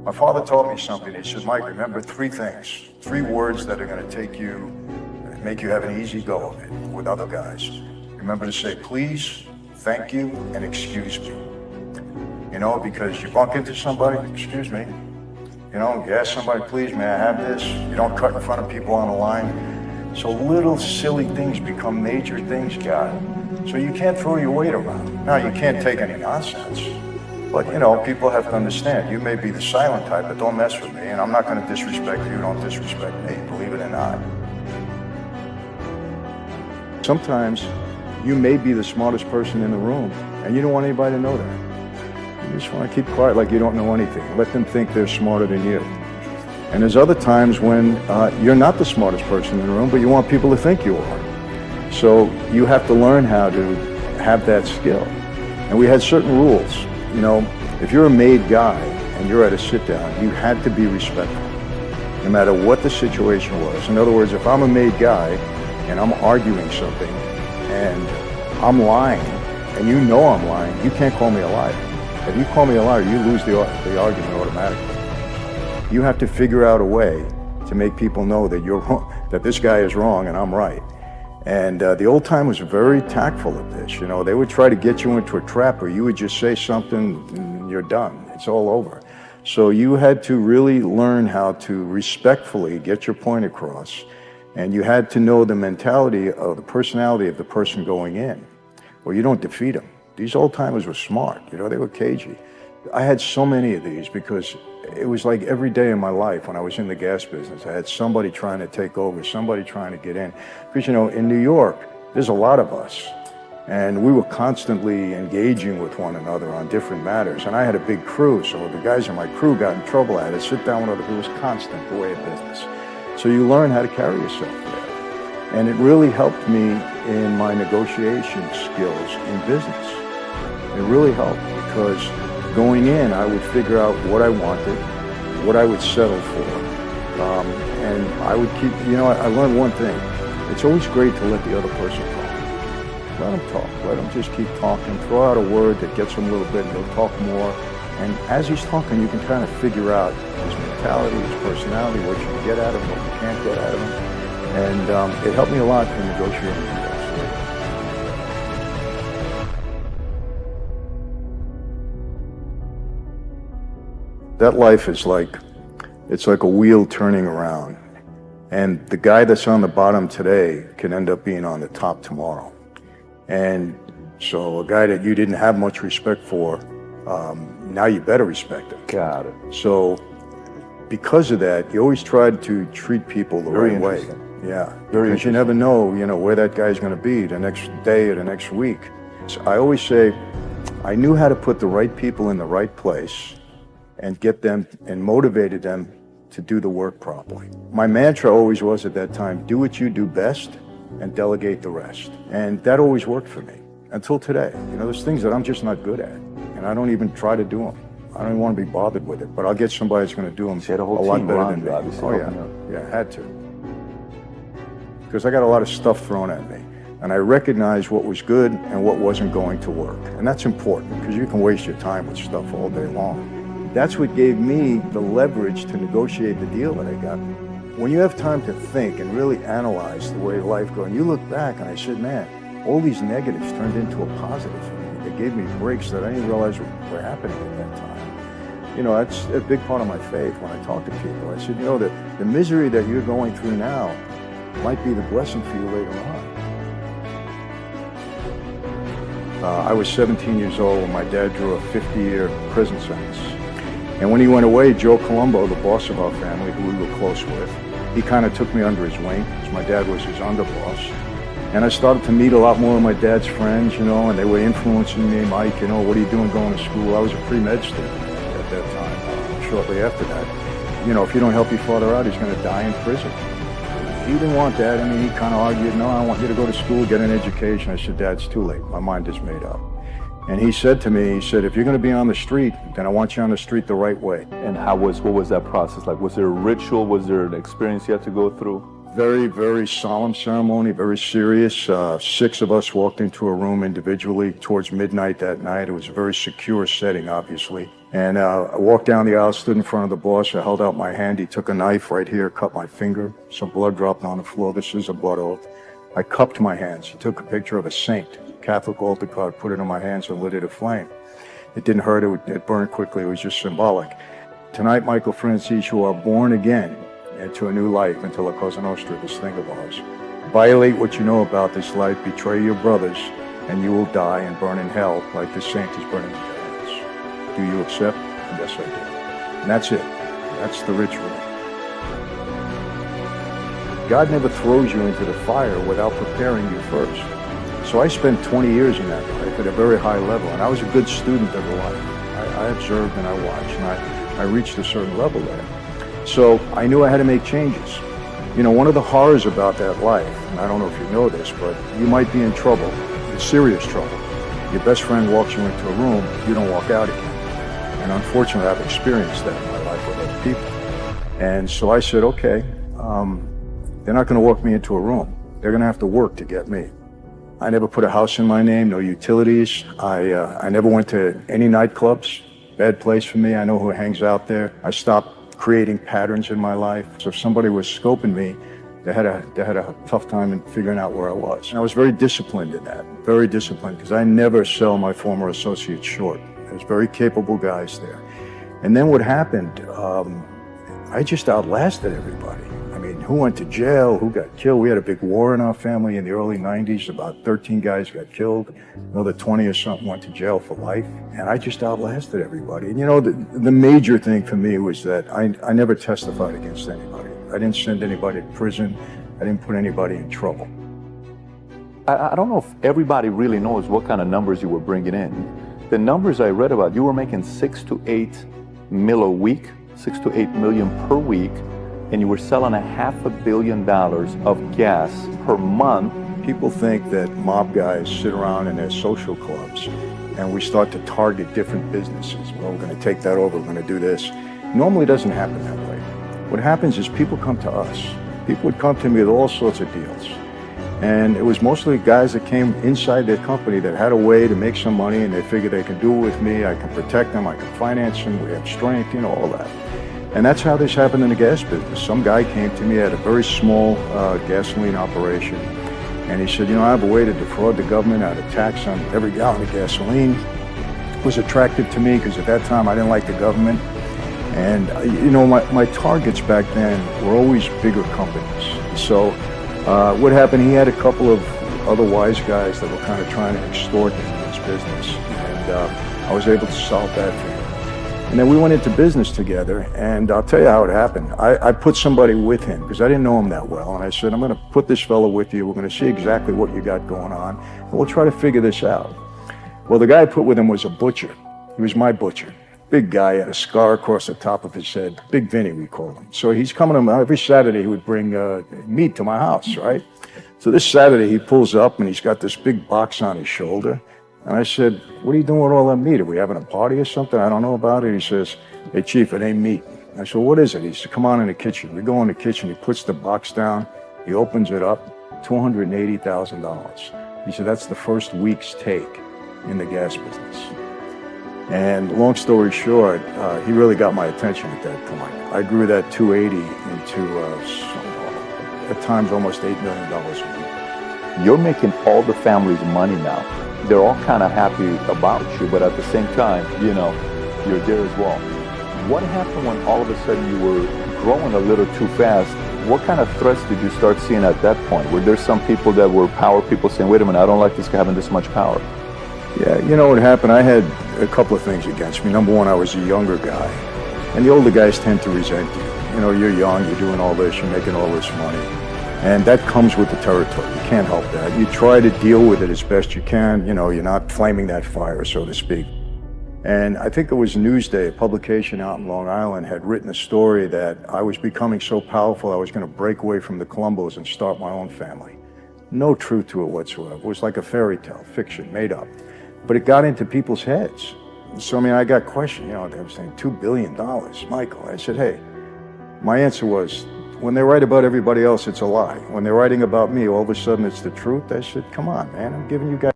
My father taught me something. He said, Mike, remember three things, three words that are going to take you, make you have an easy go of it with other guys. Remember to say, please, thank you, and excuse me. You know, because you bump into somebody, excuse me. You know, you ask somebody, please, may I have this? You don't cut in front of people on the line. So little silly things become major things, God. So you can't throw your weight around. Now, you can't take any nonsense. But, you know, people have to understand, you may be the silent type, but don't mess with me, and I'm not going to disrespect you, don't disrespect me, believe it or not. Sometimes you may be the smartest person in the room, and you don't want anybody to know that. You just want to keep quiet like you don't know anything. Let them think they're smarter than you. And there's other times when you're not the smartest person in the room, but you want people to think you are. So you have to learn how to have that skill. And we had certain rules. You know, if you're a made guy and you're at a sit-down, you had to be respectful, no matter what the situation was. In other words, if I'm a made guy and I'm arguing something and I'm lying, and you know I'm lying, you can't call me a liar. If you call me a liar, you lose the argument automatically. You have to figure out a way to make people know that you're wrong, that this guy is wrong and I'm right. And the old timers were very tactful at this. You know, they would try to get you into a trap, or you would just say something and you're done. It's all over. So you had to really learn how to respectfully get your point across. And you had to know the mentality of the personality of the person going in, or you don't defeat them. These old timers were smart. You know, they were cagey. I had so many of these because it was like every day in my life when I was in the gas business, I had somebody trying to take over, somebody trying to get in. Because, you know, in New York, there's a lot of us. And we were constantly engaging with one another on different matters. And I had a big crew, so the guys in my crew got in trouble. I had to sit down with other people. It was constant, the way of business. So you learn how to carry yourself there. And it really helped me in my negotiation skills in business. It really helped because going in, I would figure out what I wanted, what I would settle for. And I would keep, you know, I learned one thing. It's always great to let the other person talk. Let them talk. Let them just keep talking. Throw out a word that gets them a little bit and they'll talk more. And as he's talking, you can kind of figure out his mentality, his personality, what you can get out of him, what you can't get out of him. And it helped me a lot in negotiating deals. That life is like, it's like a wheel turning around. And the guy that's on the bottom today can end up being on the top tomorrow. And so a guy that you didn't have much respect for, now you better respect him. Got it. So because of that, you always tried to treat people the right way. Yeah, because you never know, you know, where that guy's going to be the next day or the next week. So I always say, I knew how to put the right people in the right place and get them and motivated them to do the work properly. My mantra always was at that time, do what you do best and delegate the rest. And that always worked for me until today. You know, there's things that I'm just not good at and I don't even try to do them. I don't even want to be bothered with it, but I'll get somebody that's going to do them a lot better than me. Oh yeah, yeah, I had to. Because I got a lot of stuff thrown at me. And I recognized what was good and what wasn't going to work. And that's important because you can waste your time with stuff all day long. That's what gave me the leverage to negotiate the deal that I got. When you have time to think and really analyze the way life goes, and you look back and I said, man, all these negatives turned into a positive for me. They gave me breaks that I didn't realize were happening at that time. You know, that's a big part of my faith when I talk to people. I said, you know, the misery that you're going through now might be the blessing for you later on. I was 17 years old when my dad drew a 50-year prison sentence. And when he went away, Joe Colombo, the boss of our family, who we were close with, he kind of took me under his wing, because my dad was his underboss. And I started to meet a lot more of my dad's friends, you know, and they were influencing me. Mike, you know, what are you doing going to school? I was a pre-med student at that time. Shortly after that, you know, if you don't help your father out, he's going to die in prison. He didn't want that. I mean, he kind of argued, no, I want you to go to school, get an education. I said, Dad, it's too late. My mind is made up. And he said to me, he said, if you're going to be on the street, then I want you on the street the right way. And what was that process like? Was there a ritual? Was there an experience you had to go through? Very, very solemn ceremony, very serious. 6 of us walked into a room individually towards midnight that night. It was a very secure setting, obviously. And I walked down the aisle, stood in front of the boss. I held out my hand. He took a knife right here, cut my finger. Some blood dropped on the floor. This is a blood oath. I cupped my hands. He took a picture of a saint, Catholic altar card, put it in my hands and lit it aflame. It didn't hurt. It burned quickly. It was just symbolic. Tonight, Michael Franzese, you are born again into a new life, into La Cosa Nostra, this thing of ours. Violate what you know about this life, betray your brothers, and you will die and burn in hell like the saint is burning in your hands. Do you accept? Yes, I do. And that's it. That's the ritual. God never throws you into the fire without preparing you first. So I spent 20 years in that life at a very high level, and I was a good student of the life. I observed and I watched, and I reached a certain level there. So I knew I had to make changes. You know, one of the horrors about that life, and I don't know if you know this, but you might be in trouble, in serious trouble. Your best friend walks you into a room, you don't walk out again. And unfortunately, I've experienced that in my life with other people. And so I said, okay, they're not going to walk me into a room. They're going to have to work to get me. I never put a house in my name, no utilities. I never went to any nightclubs. Bad place for me. I know who hangs out there. I stopped creating patterns in my life. So if somebody was scoping me, they had a tough time in figuring out where I was. And I was very disciplined in that, very disciplined, because I never sell my former associates short. There's very capable guys there. And then what happened, I just outlasted everybody. I mean, who went to jail, who got killed? We had a big war in our family in the early 90s. About 13 guys got killed. Another 20 or something went to jail for life. And I just outlasted everybody. And you know, the major thing for me was that I never testified against anybody. I didn't send anybody to prison. I didn't put anybody in trouble. I don't know if everybody really knows what kind of numbers you were bringing in. The numbers I read about, you were making 6 to 8 mil a week, 6 to 8 million per week, and you were selling $500 million of gas per month. People think that mob guys sit around in their social clubs and we start to target different businesses. Well, we're going to take that over, we're going to do this. Normally it doesn't happen that way. What happens is people come to us. People would come to me with all sorts of deals. And it was mostly guys that came inside their company that had a way to make some money, and they figured they can do it with me. I can protect them, I can finance them, we have strength, you know, all that. And that's how this happened in the gas business. Some guy came to me at a very small gasoline operation, and he said, you know, I have a way to defraud the government out of tax on every gallon of gasoline. It was attractive to me because at that time I didn't like the government. And, you know, my targets back then were always bigger companies. So what happened, he had a couple of other wise guys that were kind of trying to extort him in his business. And I was able to solve that for him. And then we went into business together, and I'll tell you how it happened. I put somebody with him because I didn't know him that well. And I said, I'm going to put this fellow with you. We're going to see exactly what you got going on, and we'll try to figure this out. Well, the guy I put with him was a butcher. He was my butcher. Big guy, had a scar across the top of his head. Big Vinny, we call him. So he's coming to every Saturday. He would bring meat to my house, right? So this Saturday he pulls up and he's got this big box on his shoulder. And I said, what are you doing with all that meat? Are we having a party or something? I don't know about it. He says, hey, Chief, it ain't meat. I said, what is it? He said, come on in the kitchen. We go in the kitchen. He puts the box down. He opens it up, $280,000. He said, that's the first week's take in the gas business. And long story short, he really got my attention at that point. I grew that 280 into, at times, almost $8 million a week. You're making all the family's money now. They're all kind of happy about you, but at the same time, you know, you're there as well. What happened when all of a sudden you were growing a little too fast? What kind of threats did you start seeing at that point? Were there some people that were power people saying, wait a minute, I don't like this guy having this much power? Yeah, you know what happened? I had a couple of things against me. Number one, I was a younger guy. And the older guys tend to resent you. You know, you're young, you're doing all this, you're making all this money. And that comes with the territory. You can't help that. You try to deal with it as best you can. You know, you're not flaming that fire, so to speak. And I think it was Newsday, a publication out in Long Island, had written a story that I was becoming so powerful I was going to break away from the Columbos and start my own family. No truth to it whatsoever. It was like a fairy tale, fiction, made up. But it got into people's heads. So, I mean, I got questioned, you know, they were saying $2 billion, Michael. I said, hey, my answer was, when they write about everybody else, it's a lie. When they're writing about me, all of a sudden it's the truth. I said, come on, man, I'm giving you guys